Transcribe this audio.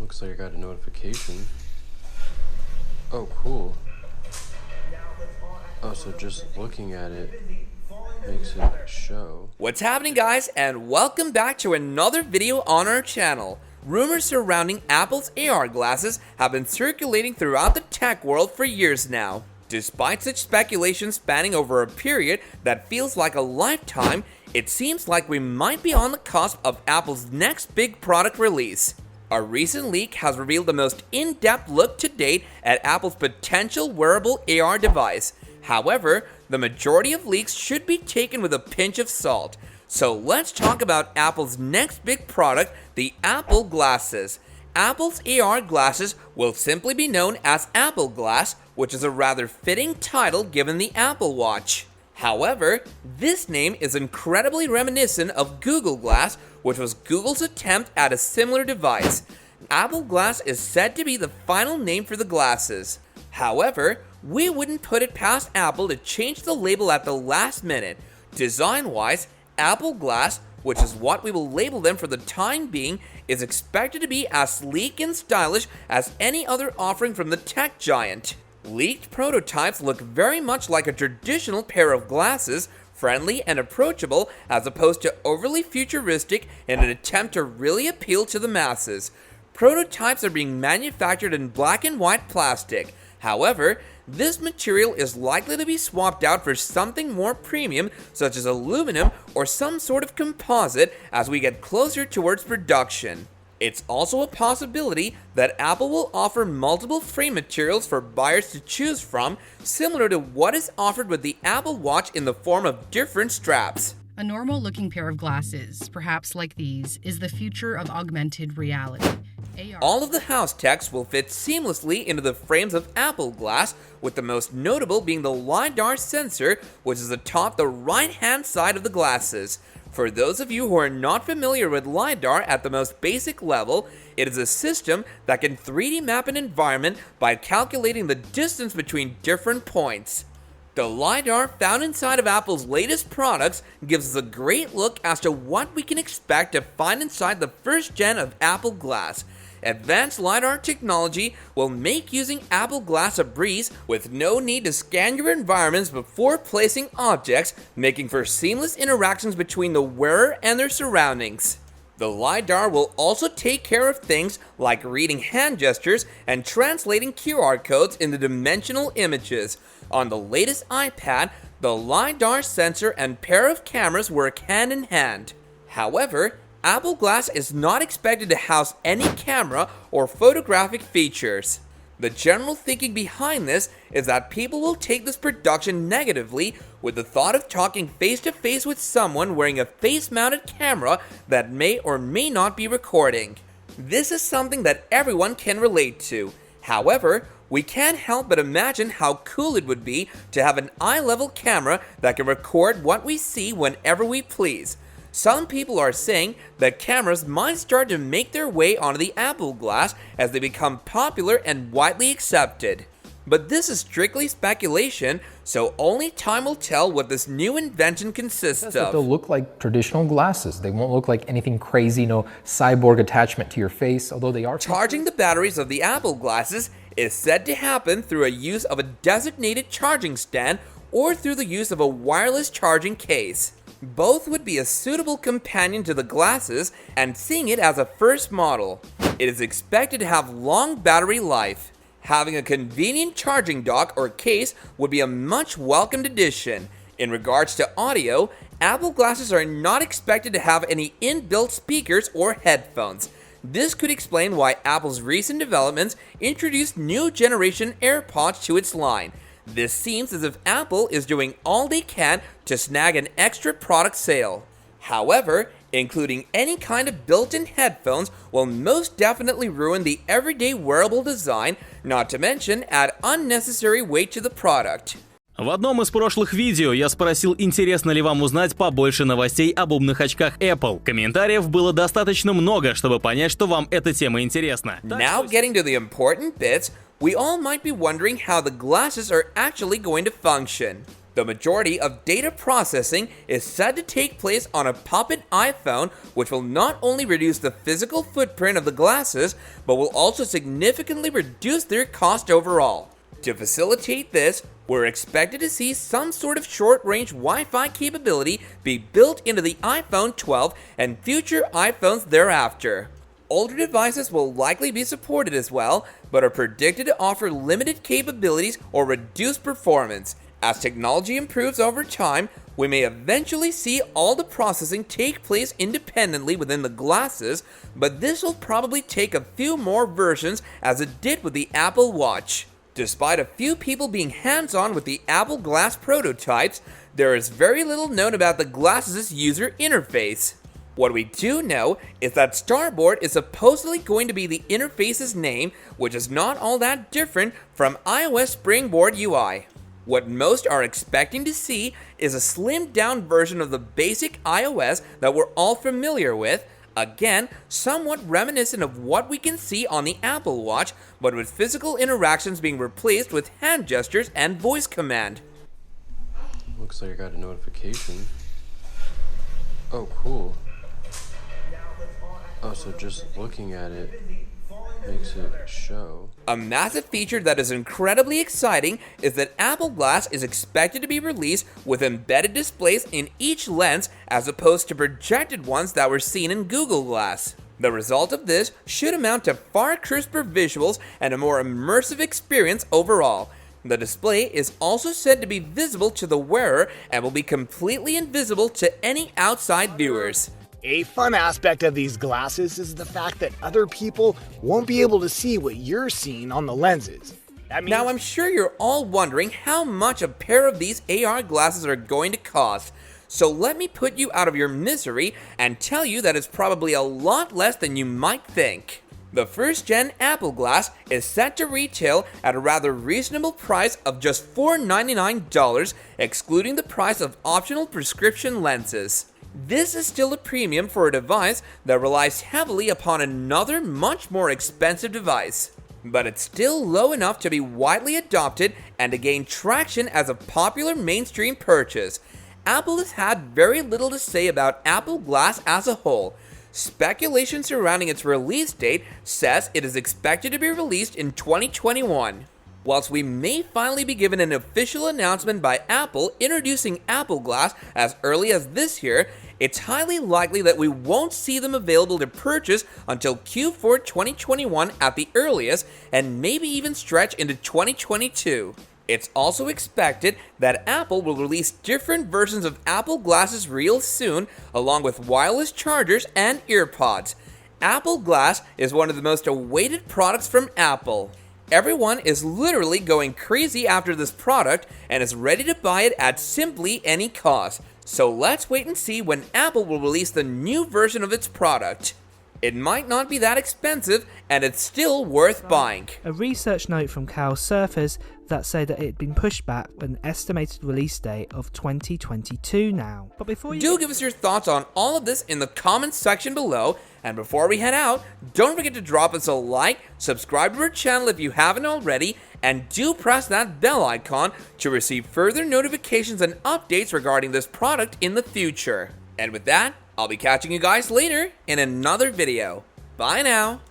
Looks like I got a notification. Oh, cool. Oh, so just looking at it makes it show. What's happening, guys, and welcome back to another video on our channel. Rumors surrounding Apple's AR glasses have been circulating throughout the tech world for years now. Despite such speculation spanning over a period that feels like a lifetime, it seems like we might be on the cusp of Apple's next big product release. A recent leak has revealed the most in-depth look to date at Apple's potential wearable AR device. However, the majority of leaks should be taken with a pinch of salt. So let's talk about Apple's next big product, the Apple Glasses. Apple's AR glasses will simply be known as Apple Glass, which is a rather fitting title given the Apple Watch. However, this name is incredibly reminiscent of Google Glass, which was Google's attempt at a similar device. Apple Glass is said to be the final name for the glasses. However, we wouldn't put it past Apple to change the label at the last minute. Design-wise, Apple Glass, which is what we will label them for the time being, is expected to be as sleek and stylish as any other offering from the tech giant. Leaked prototypes look very much like a traditional pair of glasses, friendly and approachable as opposed to overly futuristic in an attempt to really appeal to the masses. Prototypes are being manufactured in black and white plastic. However, this material is likely to be swapped out for something more premium such as aluminum or some sort of composite as we get closer towards production. It's also a possibility that Apple will offer multiple frame materials for buyers to choose from, similar to what is offered with the Apple Watch in the form of different straps. A normal-looking pair of glasses, perhaps like these, is the future of augmented reality. All of the house techs will fit seamlessly into the frames of Apple Glass, with the most notable being the LiDAR sensor, which is atop the right-hand side of the glasses. For those of you who are not familiar with LiDAR at the most basic level, it is a system that can 3D map an environment by calculating the distance between different points. The LiDAR found inside of Apple's latest products gives us a great look as to what we can expect to find inside the first gen of Apple Glass. Advanced LiDAR technology will make using Apple Glass a breeze with no need to scan your environments before placing objects, making for seamless interactions between the wearer and their surroundings. The LiDAR will also take care of things like reading hand gestures and translating QR codes into dimensional images. On the latest iPad, the LiDAR sensor and pair of cameras work hand in hand. However, Apple Glass is not expected to house any camera or photographic features. The general thinking behind this is that people will take this production negatively with the thought of talking face-to-face with someone wearing a face-mounted camera that may or may not be recording. This is something that everyone can relate to. However, we can't help but imagine how cool it would be to have an eye-level camera that can record what we see whenever we please. Some people are saying that cameras might start to make their way onto the Apple Glass as they become popular and widely accepted. But this is strictly speculation, so only time will tell what this new invention consists of. They'll look like traditional glasses. They won't look like anything crazy, no cyborg attachment to your face, although they are. Charging the batteries of the Apple Glasses is said to happen through a use of a designated charging stand or through the use of a wireless charging case. Both would be a suitable companion to the glasses, and seeing it as a first model, it is expected to have long battery life. Having a convenient charging dock or case would be a much welcomed addition. In regards to audio, Apple Glasses are not expected to have any inbuilt speakers or headphones. This could explain why Apple's recent developments introduced new generation AirPods to its line. This seems as if Apple is doing all they can to snag an extra product sale. However, including any kind of built-in headphones will most definitely ruin the everyday wearable design, not to mention add unnecessary weight to the product. В одном из прошлых видео я спросил, интересно ли вам узнать побольше новостей об умных очках Apple. Комментариев было достаточно много, чтобы понять, что вам эта тема интересна. Now getting to the important bits, we all might be wondering how the glasses are actually going to function. The majority of data processing is said to take place on a puppet iPhone, which will not only reduce the physical footprint of the glasses, but will also significantly reduce their cost overall. To facilitate this, we're expected to see some sort of short-range Wi-Fi capability be built into the iPhone 12 and future iPhones thereafter. Older devices will likely be supported as well, but are predicted to offer limited capabilities or reduced performance. As technology improves over time, we may eventually see all the processing take place independently within the glasses, but this will probably take a few more versions as it did with the Apple Watch. Despite a few people being hands-on with the Apple Glass prototypes, there is very little known about the glasses' user interface. What we do know is that Starboard is supposedly going to be the interface's name, which is not all that different from iOS Springboard UI. What most are expecting to see is a slimmed down version of the basic iOS that we're all familiar with, again, somewhat reminiscent of what we can see on the Apple Watch, but with physical interactions being replaced with hand gestures and voice command. Looks like I got a notification. Oh, cool. Oh, so just looking at it makes it show. A massive feature that is incredibly exciting is that Apple Glass is expected to be released with embedded displays in each lens as opposed to projected ones that were seen in Google Glass. The result of this should amount to far crisper visuals and a more immersive experience overall. The display is also said to be visible to the wearer and will be completely invisible to any outside viewers. A fun aspect of these glasses is the fact that other people won't be able to see what you're seeing on the lenses. Now I'm sure you're all wondering how much a pair of these AR glasses are going to cost. So let me put you out of your misery and tell you that it's probably a lot less than you might think. The first gen Apple Glass is set to retail at a rather reasonable price of just $499, excluding the price of optional prescription lenses. This is still a premium for a device that relies heavily upon another much more expensive device, but it's still low enough to be widely adopted and to gain traction as a popular mainstream purchase. Apple has had very little to say about Apple Glass as a whole. Speculation surrounding its release date says it is expected to be released in 2021. Whilst we may finally be given an official announcement by Apple introducing Apple Glass as early as this year, it's highly likely that we won't see them available to purchase until Q4 2021 at the earliest, and maybe even stretch into 2022. It's also expected that Apple will release different versions of Apple Glasses real soon, along with wireless chargers and earpods. Apple Glass is one of the most awaited products from Apple. Everyone is literally going crazy after this product and is ready to buy it at simply any cost. So let's wait and see when Apple will release the new version of its product. It might not be that expensive, and it's still worth buying. A research note from Cal surfaced that say that it had been pushed back with an estimated release date of 2022 now. But before you give us your thoughts on all of this in the comments section below, and before we head out, don't forget to drop us a like, subscribe to our channel if you haven't already, and do press that bell icon to receive further notifications and updates regarding this product in the future. And with that, I'll be catching you guys later in another video. Bye now!